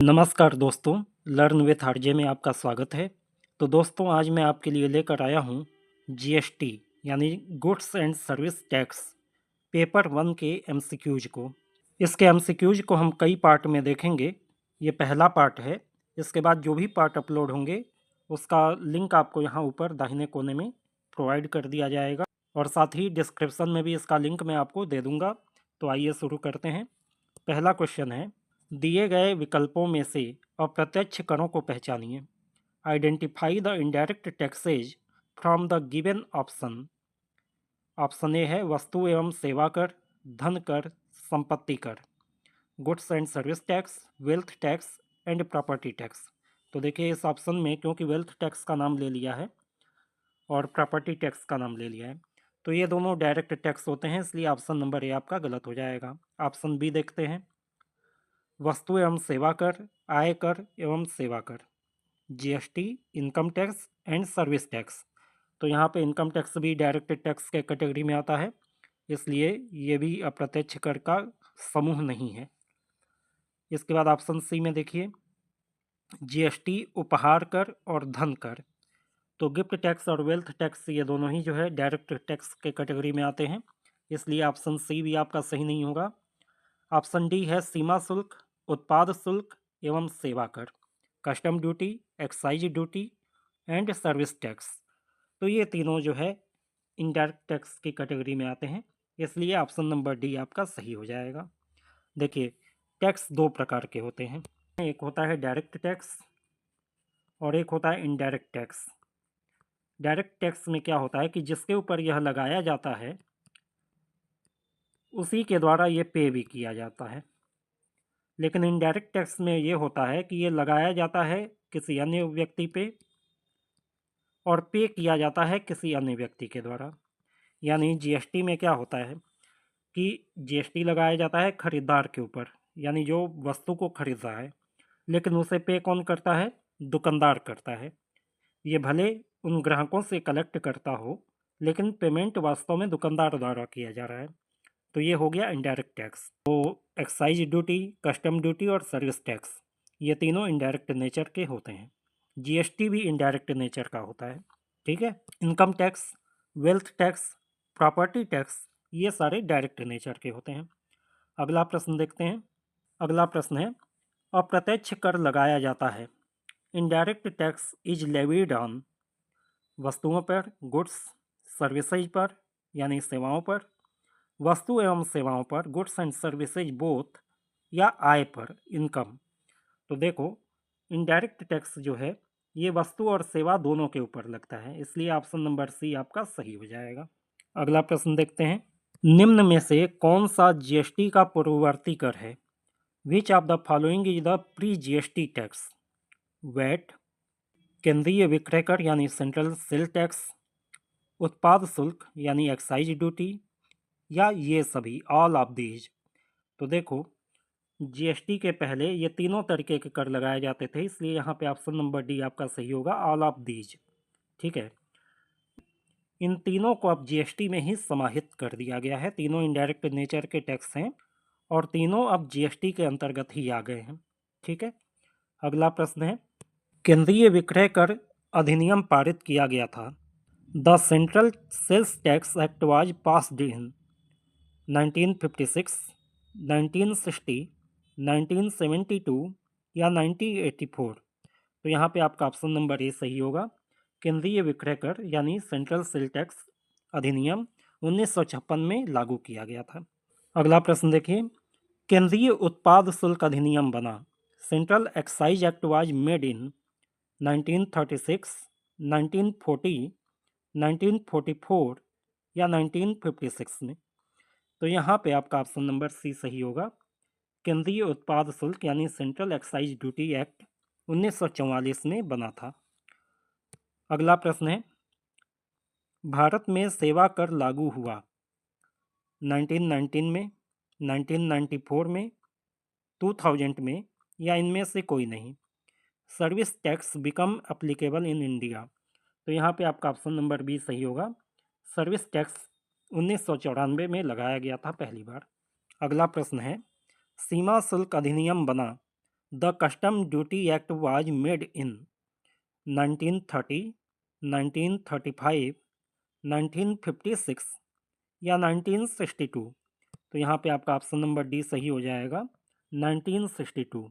नमस्कार दोस्तों, learn with RJ में आपका स्वागत है। तो दोस्तों आज मैं आपके लिए लेकर आया हूँ जीएसटी यानी goods and service tax paper 1 के एमसीक्यूज को। इसके एमसीक्यूज को हम कई पार्ट में देखेंगे। ये पहला पार्ट है। इसके बाद जो भी पार्ट अपलोड होंगे उसका लिंक आपको यहाँ ऊपर दाहिने कोने में प्रोवाइड कर दिया जाएगा और साथ ही डिस्क्रिप्शन में भी इसका लिंक मैं आपको दे दूँगा। तो आइए शुरू करते हैं। पहला क्वेश्चन है, दिए गए विकल्पों में से अप्रत्यक्ष करों को पहचानिए। Identify the indirect taxes from the given option. Option A है वस्तु एवं सेवा कर, धन कर, संपत्ति कर, goods and service tax, wealth tax and property tax. तो देखिए इस ऑप्शन में क्योंकि वेल्थ टैक्स का नाम ले लिया है और प्रॉपर्टी टैक्स का नाम ले लिया है तो ये दोनों डायरेक्ट टैक्स होते हैं, इसलिए ऑप्शन नंबर ए आपका गलत हो जाएगा। ऑप्शन बी देखते हैं, वस्तु एवं सेवा कर, आय कर एवं सेवा कर, GST, income tax and service tax. तो यहाँ पे इनकम टैक्स भी डायरेक्ट टैक्स के कैटेगरी में आता है, इसलिए ये भी अप्रत्यक्ष कर का समूह नहीं है। इसके बाद ऑप्शन सी में देखिए, जीएसटी, उपहार कर और धन कर। तो गिफ्ट टैक्स और वेल्थ टैक्स ये दोनों ही जो है डायरेक्ट टैक्स के कैटेगरी में आते हैं, इसलिए ऑप्शन सी भी आपका सही नहीं होगा। ऑप्शन डी है सीमा शुल्क, उत्पाद शुल्क एवं सेवा कर, custom duty, excise duty and service tax. तो ये तीनों जो है इनडायरेक्ट टैक्स की कैटेगरी में आते हैं, इसलिए ऑप्शन नंबर डी आपका सही हो जाएगा। देखिए टैक्स दो प्रकार के होते हैं, एक होता है डायरेक्ट टैक्स और एक होता है इनडायरेक्ट टैक्स। डायरेक्ट टैक्स में क्या होता है कि जिसके ऊपर यह लगाया जाता है उसी के द्वारा ये पे भी किया जाता है, लेकिन इनडायरेक्ट टैक्स में ये होता है कि ये लगाया जाता है किसी अन्य व्यक्ति पे और पे किया जाता है किसी अन्य व्यक्ति के द्वारा। यानी जीएसटी में क्या होता है कि जीएसटी लगाया जाता है खरीदार के ऊपर, यानी जो वस्तु को खरीद रहा है, लेकिन उसे पे कौन करता है? दुकानदार करता है। ये भले उन ग्राहकों से कलेक्ट करता हो, लेकिन पेमेंट वास्तव में दुकानदार द्वारा किया जा रहा है। तो ये हो गया इनडायरेक्ट टैक्स। तो एक्साइज ड्यूटी, कस्टम ड्यूटी और सर्विस टैक्स ये तीनों इनडायरेक्ट नेचर के होते हैं। जीएसटी भी इनडायरेक्ट नेचर का होता है, ठीक है। Income tax, wealth tax, property tax ये सारे डायरेक्ट नेचर के होते हैं। अगला प्रश्न देखते हैं। अगला प्रश्न है, अप्रत्यक्ष कर लगाया जाता है। Indirect tax is levied on वस्तुओं पर, गुड्स, सर्विसेज पर यानी सेवाओं पर, वस्तु एवं सेवाओं पर, गुड्स एंड सर्विसेज बोथ, या आय पर, इनकम। तो देखो इनडायरेक्ट टैक्स जो है ये वस्तु और सेवा दोनों के ऊपर लगता है, इसलिए ऑप्शन नंबर सी आपका सही हो जाएगा। अगला प्रश्न देखते हैं, निम्न में से कौन सा जीएसटी का पूर्ववर्ती कर है? Which of the following is the pre GST tax? VAT, केंद्रीय विक्रय कर यानी सेंट्रल सेल टैक्स, उत्पाद शुल्क यानी एक्साइज ड्यूटी, या ये सभी, ऑल ऑफ दीज। तो देखो जीएसटी के पहले ये तीनों तरीके के कर लगाए जाते थे, इसलिए यहाँ पे ऑप्शन नंबर डी आपका सही होगा, ऑल ऑफ दीज, ठीक है। इन तीनों को अब जीएसटी में ही समाहित कर दिया गया है। तीनों इनडायरेक्ट नेचर के टैक्स हैं और तीनों अब जीएसटी के अंतर्गत ही आ गए हैं, ठीक है। अगला प्रश्न है, केंद्रीय विक्रय कर अधिनियम पारित किया गया था। The central sales tax act was passed in 1956, 1960, 1972 या 1984। तो यहाँ पे आपका ऑप्शन नंबर ए सही होगा। केंद्रीय विक्रय कर यानी सेंट्रल सेल टैक्स अधिनियम 1956 में लागू किया गया था। अगला प्रश्न देखिए, केंद्रीय उत्पाद शुल्क अधिनियम बना। Central excise act was made in 1936, 1940, 1944 या 1956 में। तो यहाँ पे आपका ऑप्शन नंबर सी सही होगा। केंद्रीय उत्पाद शुल्क यानी सेंट्रल एक्साइज ड्यूटी एक्ट 1944 में बना था। अगला प्रश्न है, भारत में सेवा कर लागू हुआ 1919 में, 1994 में, 2000 में या इनमें से कोई नहीं। Service tax become applicable in India. तो यहाँ पे आपका ऑप्शन नंबर बी सही होगा। सर्विस टैक्स 1994 में लगाया गया था पहली बार। अगला प्रश्न है, सीमा शुल्क अधिनियम बना the custom duty act was made in 1930, 1935, 1956 या 1962। तो यहाँ पे आपका ऑप्शन नंबर डी सही हो जाएगा, 1962।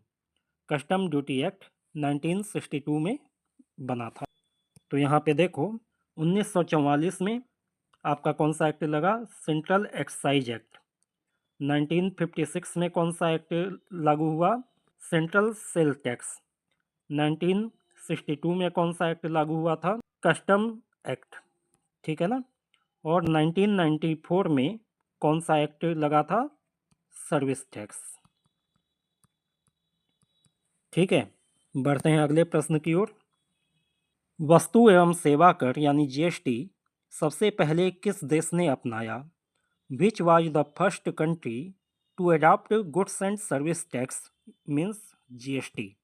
कस्टम ड्यूटी एक्ट 1962 में बना था। तो यहाँ पे देखो 1944 में आपका कौन सा एक्ट लगा, सेंट्रल एक्साइज एक्ट। 1956 में कौन सा एक्ट लागू हुआ, सेंट्रल सेल टैक्स। 1962 में कौन सा एक्ट लागू हुआ था, कस्टम एक्ट, ठीक है ना। और 1994 में कौन सा एक्ट लगा था, सर्विस टैक्स। ठीक है, बढ़ते हैं अगले प्रश्न की ओर। वस्तु एवं सेवा कर यानी जीएसटी सबसे पहले किस देश ने अपनाया? Which was the first country to adopt goods and service tax means GST?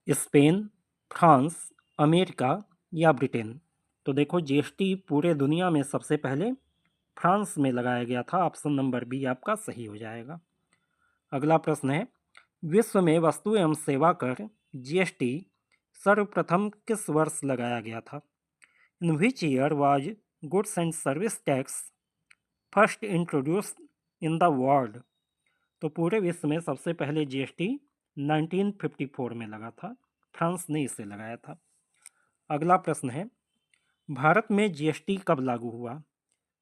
Spain, France, America या ब्रिटेन? तो देखो जीएसटी पूरे दुनिया में सबसे पहले फ्रांस में लगाया गया था। ऑप्शन नंबर बी आपका सही हो जाएगा। अगला प्रश्न है, विश्व में वस्तु एवं सेवा कर जीएसटी सर्वप्रथम किस वर्ष लगाया गया था? In which year was goods and service tax first introduced in the world? तो पूरे विश्व में सबसे पहले जीएसटी 1954 में लगा था, फ्रांस ने इसे लगाया था। अगला प्रश्न है, भारत में जीएसटी कब लागू हुआ?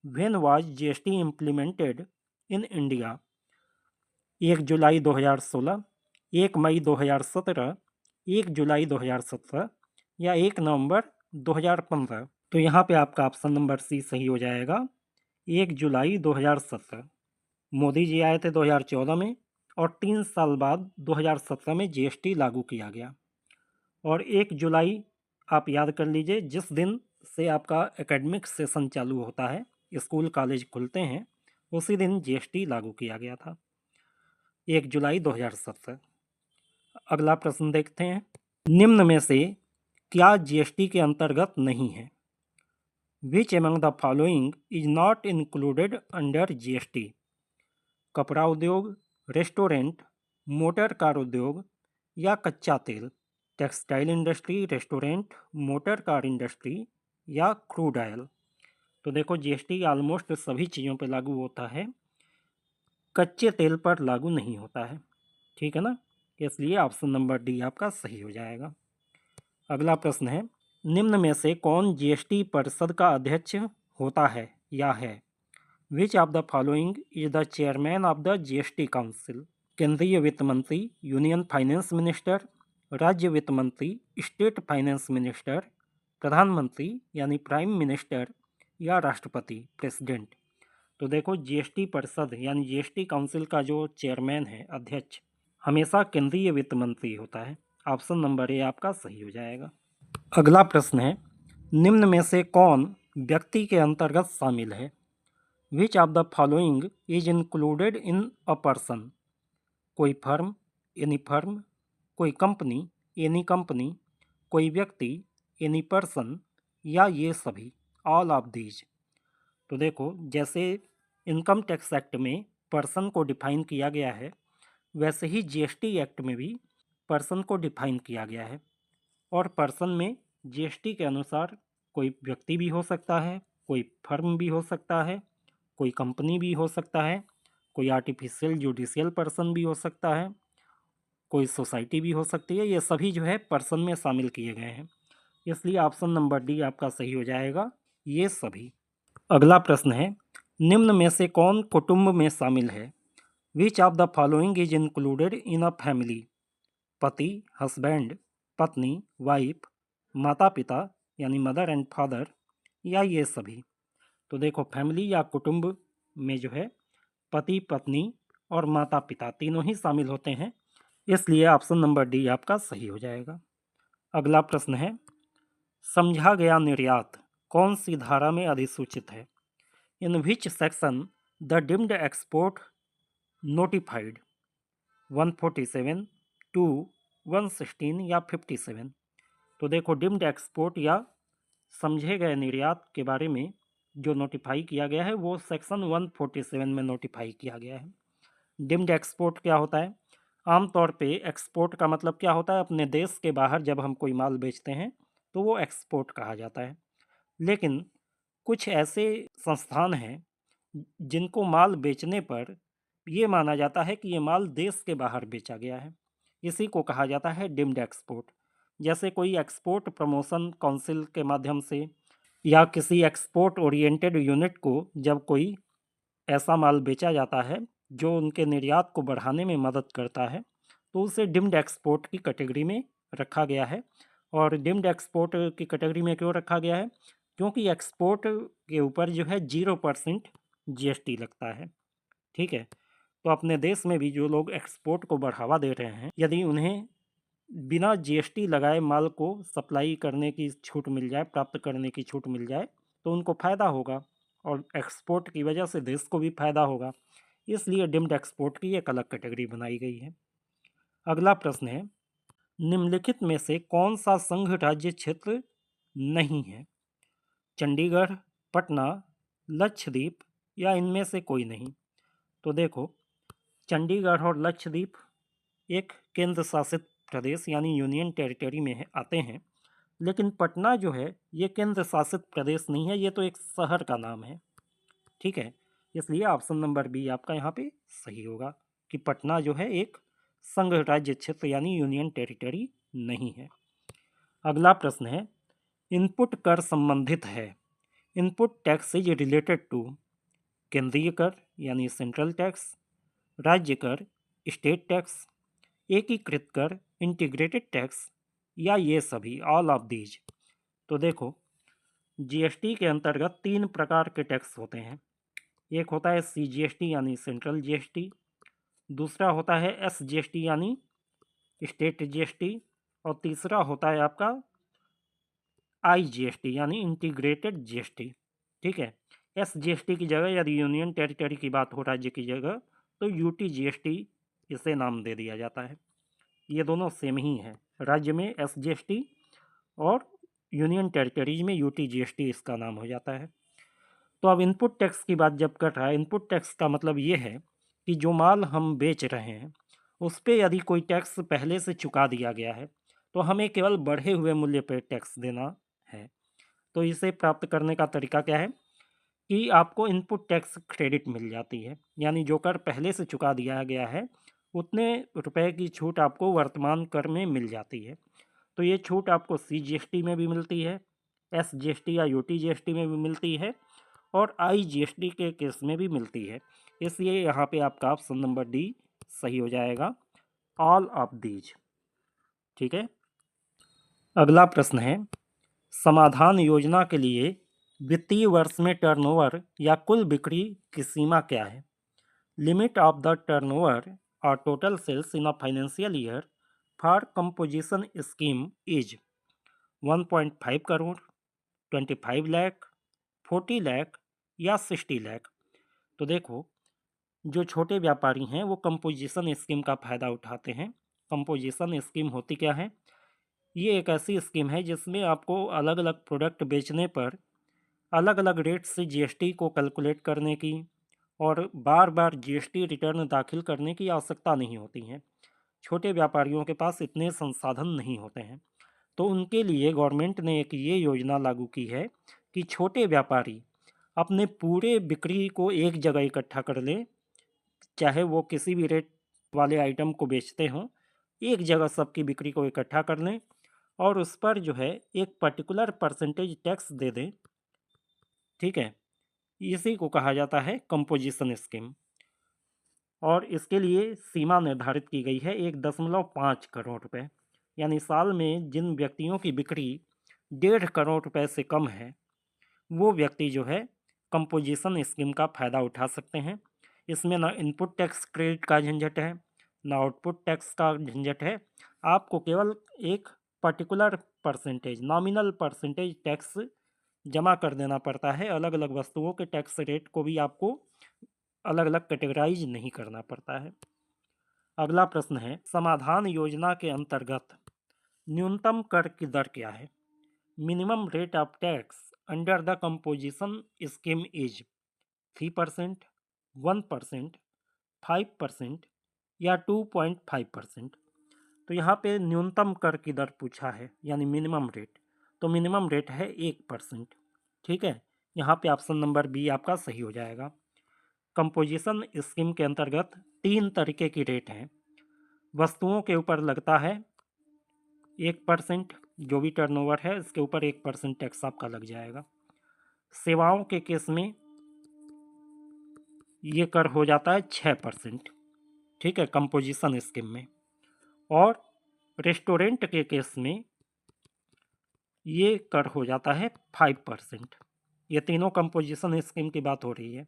When was GST implemented in India? 1 जुलाई 2016, 1 मई 2017, 1 जुलाई 2017 या 1 नवंबर 2015? तो यहाँ पे आपका ऑप्शन नंबर सी सही हो जाएगा, 1 जुलाई 2017। मोदी जी आए थे 2014 में और 3 साल बाद 2017 में जीएसटी लागू किया गया। और 1 जुलाई आप याद कर लीजिए, जिस दिन से आपका एकेडमिक सेशन चालू होता है, स्कूल कॉलेज खुलते हैं, उसी दिन जीएसटी लागू किया गया था, 1 जुलाई 2017। अगला प्रश्न देखते हैं, निम्न में से क्या जीएसटी के अंतर्गत नहीं है? Which among the following is not included under GST? कपड़ा उद्योग, रेस्टोरेंट, मोटर कार उद्योग या कच्चा तेल? Textile industry, restaurant, motor car industry या क्रूड ऑयल? तो देखो जीएसटी ऑलमोस्ट सभी चीज़ों पर लागू होता है, कच्चे तेल पर लागू नहीं होता है, ठीक है ना। इसलिए ऑप्शन नंबर डी आपका सही हो जाएगा। अगला प्रश्न है, निम्न में से कौन जीएसटी परिषद का अध्यक्ष होता है या है? Which of the following is the chairman of the GST council? केंद्रीय वित्त मंत्री, यूनियन फाइनेंस मिनिस्टर, राज्य वित्त मंत्री, स्टेट फाइनेंस मिनिस्टर, प्रधानमंत्री यानी प्राइम मिनिस्टर या राष्ट्रपति प्रेसिडेंट? तो देखो जीएसटी परिषद यानी जीएसटी काउंसिल का जो चेयरमैन है, अध्यक्ष, हमेशा केंद्रीय वित्त मंत्री होता है। ऑप्शन नंबर ए आपका सही हो जाएगा। अगला प्रश्न है, निम्न में से कौन व्यक्ति के अंतर्गत शामिल है? Which of the following is included in a person? कोई फर्म, एनी फर्म, कोई कंपनी, एनी कंपनी, कोई व्यक्ति, एनी पर्सन या ये सभी, ऑल ऑफ दीज? तो देखो जैसे इनकम टैक्स एक्ट में पर्सन को डिफाइन किया गया है, वैसे ही जीएसटी एक्ट में भी पर्सन को डिफाइन किया गया है। और पर्सन में जीएसटी के अनुसार कोई व्यक्ति भी हो सकता है, कोई फर्म भी हो सकता है, कोई कंपनी भी हो सकता है, कोई आर्टिफिशियल जुडिशियल पर्सन भी हो सकता है, कोई सोसाइटी भी हो सकती है। ये सभी जो है पर्सन में शामिल किए गए हैं, इसलिए ऑप्शन नंबर डी आपका सही हो जाएगा, ये सभी। अगला प्रश्न है, निम्न में से कौन कुटुंब में शामिल है? Which of the following is included in a family? पति, हस्बैंड, पत्नी, वाइफ, माता पिता यानी मदर एंड फादर या ये सभी? तो देखो फैमिली या कुटुंब में जो है पति, पत्नी और माता पिता तीनों ही शामिल होते हैं, इसलिए ऑप्शन नंबर डी आपका सही हो जाएगा। अगला प्रश्न है, समझा गया निर्यात कौन सी धारा में अधिसूचित है? In which section the deemed export notified? 147, 2, 116 या 57? तो देखो डिम्ड एक्सपोर्ट या समझे गए निर्यात के बारे में जो नोटिफाई किया गया है वो सेक्शन 147 में नोटिफाई किया गया है। डिम्ड एक्सपोर्ट क्या होता है? आम तौर पे एक्सपोर्ट का मतलब क्या होता है, अपने देश के बाहर जब हम कोई माल बेचते हैं तो वो एक्सपोर्ट कहा जाता है। लेकिन कुछ ऐसे संस्थान हैं जिनको माल बेचने पर ये माना जाता है कि ये माल देश के बाहर बेचा गया है, इसी को कहा जाता है डिम्ड एक्सपोर्ट। जैसे कोई एक्सपोर्ट प्रमोशन काउंसिल के माध्यम से या किसी एक्सपोर्ट ओरिएंटेड यूनिट को जब कोई ऐसा माल बेचा जाता है जो उनके निर्यात को बढ़ाने में मदद करता है, तो उसे डिम्ड एक्सपोर्ट की कैटेगरी में रखा गया है। और डिम्ड एक्सपोर्ट की कैटेगरी में क्यों रखा गया है, क्योंकि एक्सपोर्ट के ऊपर जो है 0% जीएसटी लगता है। ठीक है, तो अपने देश में भी जो लोग एक्सपोर्ट को बढ़ावा दे रहे हैं, यदि उन्हें बिना जीएसटी लगाए माल को सप्लाई करने की छूट मिल जाए, प्राप्त करने की छूट मिल जाए, तो उनको फ़ायदा होगा और एक्सपोर्ट की वजह से देश को भी फ़ायदा होगा। इसलिए डिम्ड एक्सपोर्ट की एक अलग कैटेगरी बनाई गई है। अगला प्रश्न है, निम्नलिखित में से कौन सा संघ राज्य क्षेत्र नहीं है? चंडीगढ़, पटना, लक्षद्वीप या इनमें से कोई नहीं? तो देखो, चंडीगढ़ और लक्षद्वीप एक केंद्र शासित प्रदेश यानी यूनियन टेरिटरी में आते हैं, लेकिन पटना जो है ये केंद्र शासित प्रदेश नहीं है, ये तो एक शहर का नाम है। ठीक है, इसलिए ऑप्शन नंबर बी आपका यहाँ पे सही होगा कि पटना जो है एक संघ राज्य क्षेत्र यानी यूनियन टेरिटरी नहीं है। अगला प्रश्न है, इनपुट कर संबंधित है। Input tax is related to केंद्रीय कर यानी सेंट्रल टैक्स, राज्य कर स्टेट टैक्स, एकीकृत कर इंटीग्रेटेड टैक्स या ये सभी, ऑल ऑफ दीज। तो देखो, जीएसटी के अंतर्गत 3 प्रकार के टैक्स होते हैं। एक होता है सीजीएसटी यानी सेंट्रल जीएसटी, दूसरा होता है एसजीएसटी यानी स्टेट जीएसटी, और तीसरा होता है आपका आईजीएसटी यानी इंटीग्रेटेड जीएसटी। ठीक है, एसजीएसटी की जगह यदि यूनियन टेरिटरी की बात हो राज्य की जगह, तो यूटीजीएसटी इसे नाम दे दिया जाता है। ये दोनों सेम ही है, राज्य में एसजीएसटी और यूनियन टेरिटरीज में यूटीजीएसटी इसका नाम हो जाता है। तो अब इनपुट टैक्स की बात जब कर रहा है, इनपुट टैक्स का मतलब ये है कि जो माल हम बेच रहे हैं उस पर यदि कोई टैक्स पहले से चुका दिया गया है तो हमें केवल बढ़े हुए मूल्य पर टैक्स देना है। तो इसे प्राप्त करने का तरीका क्या है कि आपको इनपुट टैक्स क्रेडिट मिल जाती है, यानी जो कर पहले से चुका दिया गया है उतने रुपए की छूट आपको वर्तमान कर में मिल जाती है। तो ये छूट आपको सीजीएसटी में भी मिलती है, एसजीएसटी या यूटीजीएसटी में भी मिलती है और आईजीएसटी के केस में भी मिलती है। इसलिए यहाँ पे आपका ऑप्शन नंबर डी सही हो जाएगा, ऑल ऑफ दीज। ठीक है, अगला प्रश्न है, समाधान योजना के लिए वित्तीय वर्ष में टर्नओवर या कुल बिक्री की सीमा क्या है? लिमिट ऑफ द टर्नओवर और total sales in a financial year for composition scheme is 1.5 crore, 25 lakh, 40 lakh या 60 लाख? तो देखो, जो छोटे व्यापारी हैं वो कंपोजिशन स्कीम का फ़ायदा उठाते हैं। कंपोजिशन स्कीम होती क्या है? ये एक ऐसी स्कीम है जिसमें आपको अलग अलग प्रोडक्ट बेचने पर अलग अलग रेट से जीएसटी को कैलकुलेट करने की और बार बार जीएसटी रिटर्न दाखिल करने की आवश्यकता नहीं होती है। छोटे व्यापारियों के पास इतने संसाधन नहीं होते हैं, तो उनके लिए गवर्नमेंट ने एक ये योजना लागू की है कि छोटे व्यापारी अपने पूरे बिक्री को एक जगह इकट्ठा कर लें, चाहे वो किसी भी रेट वाले आइटम को बेचते हों, एक जगह सबकी बिक्री को इकट्ठा कर लें और उस पर जो है एक पर्टिकुलर परसेंटेज टैक्स दे दें। ठीक है, इसी को कहा जाता है कंपोजिशन स्कीम और इसके लिए सीमा निर्धारित की गई है 1.5 करोड़ रुपए, यानी साल में जिन व्यक्तियों की बिक्री 1.5 करोड़ रुपए से कम है वो व्यक्ति जो है कंपोजिशन स्कीम का फ़ायदा उठा सकते हैं। इसमें ना इनपुट टैक्स क्रेडिट का झंझट है, ना आउटपुट टैक्स का झंझट है। आपको केवल एक particular percentage, nominal percentage tax जमा कर देना पड़ता है। अलग अलग वस्तुओं के टैक्स रेट को भी आपको अलग अलग कैटेगराइज नहीं करना पड़ता है। अगला प्रश्न है, समाधान योजना के अंतर्गत न्यूनतम कर की दर क्या है? Minimum rate of tax under the composition scheme is 3%, 1%, 5%, या 2.5%। तो यहाँ पे न्यूनतम कर की दर पूछा है, यानी मिनिमम रेट, तो मिनिमम रेट है 1%। ठीक है, यहाँ पे ऑप्शन नंबर बी आपका सही हो जाएगा। कंपोजिशन स्कीम के अंतर्गत 3 तरीके की रेट हैं। वस्तुओं के ऊपर लगता है 1%, जो भी टर्नओवर है इसके ऊपर 1% टैक्स आपका लग जाएगा। सेवाओं के केस में ये कर हो जाता है 6%। ठीक है, कंपोजिशन स्कीम में। और रेस्टोरेंट के केस में ये कर हो जाता है 5%। ये तीनों कंपोजिशन स्कीम की बात हो रही है।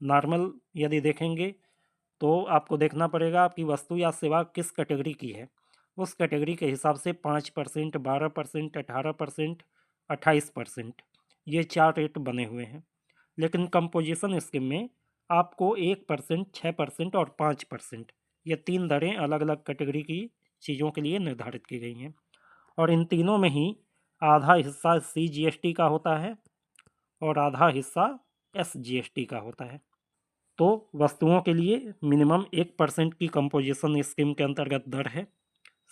नॉर्मल यदि देखेंगे तो आपको देखना पड़ेगा आपकी वस्तु या सेवा किस कैटेगरी की है, उस कैटेगरी के हिसाब से 5%, 12%, 18%, 28%, ये 4 रेट बने हुए हैं। लेकिन कंपोजिशन स्कीम में आपको 1%, 6% और 5%, ये 3 दरें अलग अलग कैटेगरी की चीज़ों के लिए निर्धारित की गई हैं। और इन तीनों में ही आधा हिस्सा CGST का होता है और आधा हिस्सा SGST का होता है। तो वस्तुओं के लिए मिनिमम 1% की कंपोजिशन स्कीम के अंतर्गत दर है,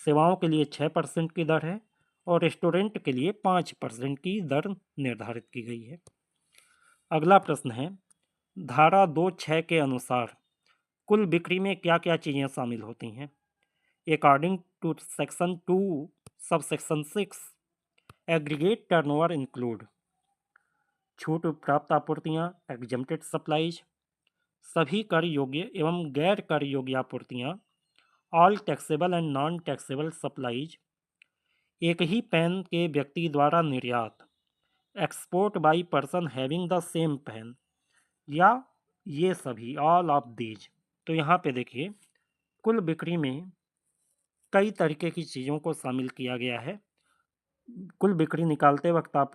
सेवाओं के लिए 6% की दर है और रेस्टोरेंट के लिए 5% की दर निर्धारित की गई है। अगला प्रश्न है, धारा 2(6) के अनुसार कुल बिक्री में क्या क्या चीज़ें शामिल होती हैं? According to section 2 sub section 6, aggregate turnover include छूट प्राप्त आपूर्तियाँ, एग्जम्प्टेड सप्लाईज, सभी कर योग्य एवं गैर कर योग्य आपूर्तियाँ, all taxable and non taxable supplies, एक ही पैन के व्यक्ति द्वारा निर्यात, export by person having the same PAN, या ये सभी, ऑल ऑफ दीज। तो यहाँ पे देखिए, कुल बिक्री में कई तरीके की चीज़ों को शामिल किया गया है। कुल बिक्री निकालते वक्त आप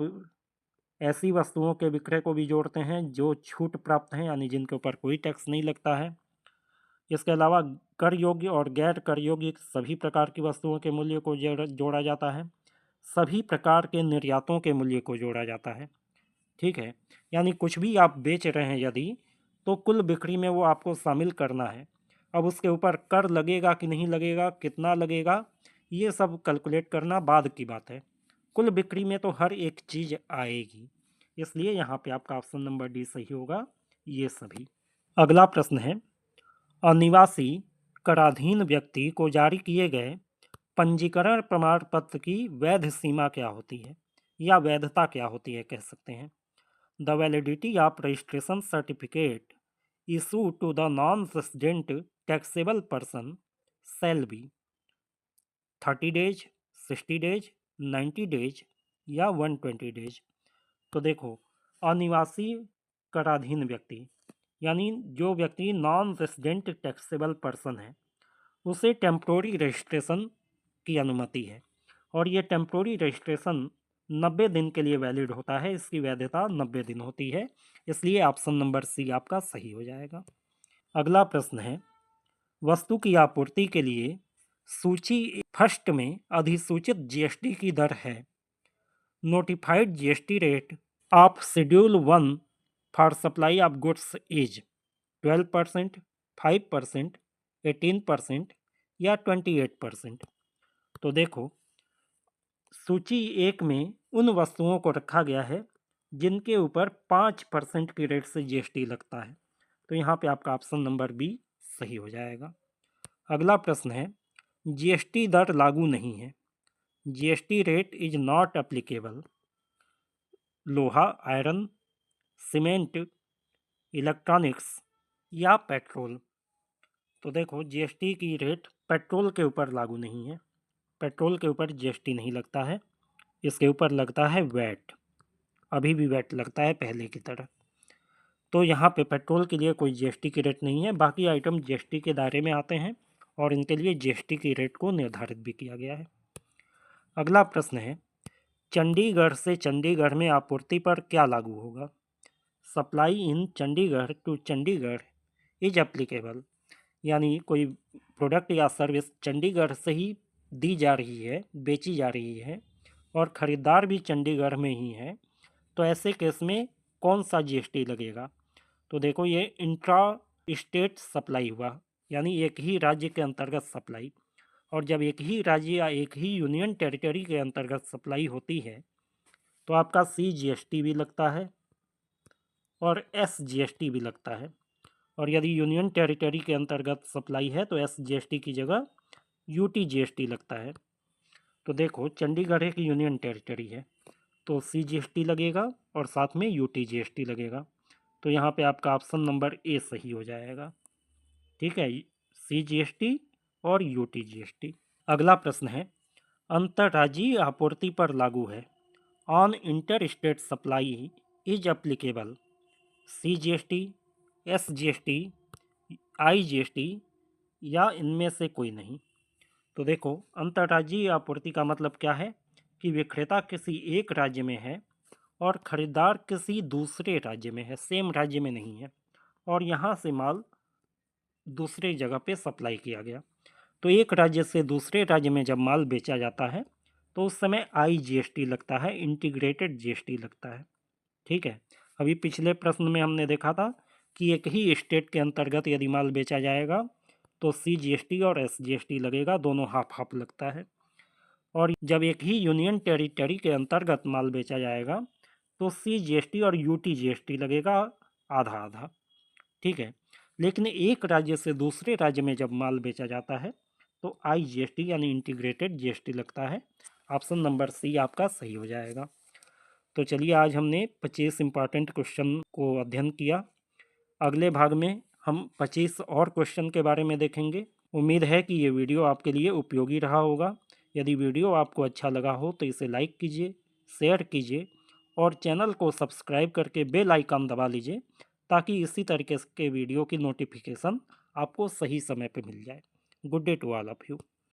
ऐसी वस्तुओं के विक्रय को भी जोड़ते हैं जो छूट प्राप्त हैं, यानी जिनके ऊपर कोई टैक्स नहीं लगता है। इसके अलावा कर योग्य और गैर कर योग्य सभी प्रकार की वस्तुओं के मूल्य को जोड़ा जाता है। सभी प्रकार के निर्यातों के मूल्य को जोड़ा जाता है। ठीक है, यानी कुछ भी आप बेच रहे हैं यदि, तो कुल बिक्री में वो आपको शामिल करना है। अब उसके ऊपर कर लगेगा कि नहीं लगेगा, कितना लगेगा, ये सब कैलकुलेट करना बाद की बात है। कुल बिक्री में तो हर एक चीज़ आएगी, इसलिए यहाँ पे आपका ऑप्शन नंबर डी सही होगा, ये सभी। अगला प्रश्न है, अनिवासी कराधीन व्यक्ति को जारी किए गए पंजीकरण प्रमाण पत्र की वैध सीमा क्या होती है, या वैधता क्या होती है कह सकते हैं। The validity of registration certificate issue to the non resident taxable person shall be 30 days, 60 days, 90 days या 120 डेज। तो देखो, अनिवासी कराधीन व्यक्ति यानी जो व्यक्ति नॉन रेजिडेंट टैक्सेबल पर्सन है, उसे टेम्प्रोरी रजिस्ट्रेशन की अनुमति है और ये टेम्प्रोरी रजिस्ट्रेशन 90 दिन के लिए वैलिड होता है। इसकी वैधता 90 दिन होती है, इसलिए ऑप्शन नंबर सी आपका सही हो जाएगा। अगला प्रश्न है, वस्तु की आपूर्ति के लिए सूची फर्स्ट में अधिसूचित जीएसटी की दर है। Notified GST rate of schedule 1 for supply of goods is 12%, 5%, 18% या 28%। तो देखो, सूची 1 में उन वस्तुओं को रखा गया है जिनके ऊपर 5% की रेट से जीएसटी लगता है। तो यहाँ पे आपका ऑप्शन नंबर बी सही हो जाएगा। अगला प्रश्न है, जीएसटी दर लागू नहीं है। GST rate is not applicable लोहा, आयरन, सीमेंट, इलेक्ट्रॉनिक्स या पेट्रोल। तो देखो, जीएसटी की रेट पेट्रोल के ऊपर लागू नहीं है। पेट्रोल के ऊपर जीएसटी नहीं लगता है, इसके ऊपर लगता है वैट। अभी भी वैट लगता है पहले की तरह। तो यहाँ पे पेट्रोल के लिए कोई जीएसटी की रेट नहीं है। बाकी आइटम जीएसटी के दायरे में आते हैं और इनके लिए जीएसटी की रेट को निर्धारित भी किया गया है। अगला प्रश्न है, चंडीगढ़ से चंडीगढ़ में आपूर्ति पर क्या लागू होगा। Supply in Chandigarh to Chandigarh is applicable, यानी कोई प्रोडक्ट या सर्विस चंडीगढ़ से ही दी जा रही है, बेची जा रही है और ख़रीदार भी चंडीगढ़ में ही है, तो ऐसे केस में कौन सा जीएसटी लगेगा। तो देखो, ये इंट्रा स्टेट सप्लाई हुआ, यानी एक ही राज्य के अंतर्गत सप्लाई। और जब एक ही राज्य या एक ही यूनियन टेरिटरी के अंतर्गत सप्लाई होती है तो आपका CGST भी लगता है और SGST भी लगता है। और यदि यूनियन टेरिटरी के अंतर्गत सप्लाई है तो SGST की जगह UTGST लगता है। तो देखो, चंडीगढ़ एक यूनियन टेरिटरी है तो CGST लगेगा और साथ में UTGST लगेगा। तो यहाँ पे आपका ऑप्शन नंबर ए सही हो जाएगा। ठीक है, CGST और UTGST। अगला प्रश्न है, अंतर्राज्यीय आपूर्ति पर लागू है। On inter state supply is applicable CGST, SGST, IGST या इनमें से कोई नहीं। तो देखो, अंतर्राज्यीय आपूर्ति का मतलब क्या है कि विक्रेता किसी एक राज्य में है और खरीदार किसी दूसरे राज्य में है, सेम राज्य में नहीं है, और यहाँ से माल दूसरे जगह पे सप्लाई किया गया। तो एक राज्य से दूसरे राज्य में जब माल बेचा जाता है तो उस समय IGST लगता है, इंटीग्रेटेड GST लगता है। ठीक है, अभी पिछले प्रश्न में हमने देखा था कि एक ही स्टेट के अंतर्गत यदि माल बेचा जाएगा तो CGST और SGST लगेगा, दोनों हाफ हाफ लगता है। और जब एक ही यूनियन टेरिटरी के अंतर्गत माल बेचा जाएगा तो CGST और UTGST लगेगा, आधा आधा। ठीक है, लेकिन एक राज्य से दूसरे राज्य में जब माल बेचा जाता है तो IGST यानी इंटीग्रेटेड GST लगता है। ऑप्शन नंबर सी आपका सही हो जाएगा। तो चलिए, आज हमने 25 इंपॉर्टेंट क्वेश्चन को अध्ययन किया। अगले भाग में हम 25 और क्वेश्चन के बारे में देखेंगे। उम्मीद है कि ये वीडियो आपके लिए उपयोगी रहा होगा। यदि वीडियो आपको अच्छा लगा हो तो इसे लाइक कीजिए, शेयर कीजिए और चैनल को सब्सक्राइब करके बेल आइकन दबा लीजिए ताकि इसी तरीके के वीडियो की नोटिफिकेशन आपको सही समय पर मिल जाए। Good day to all of you.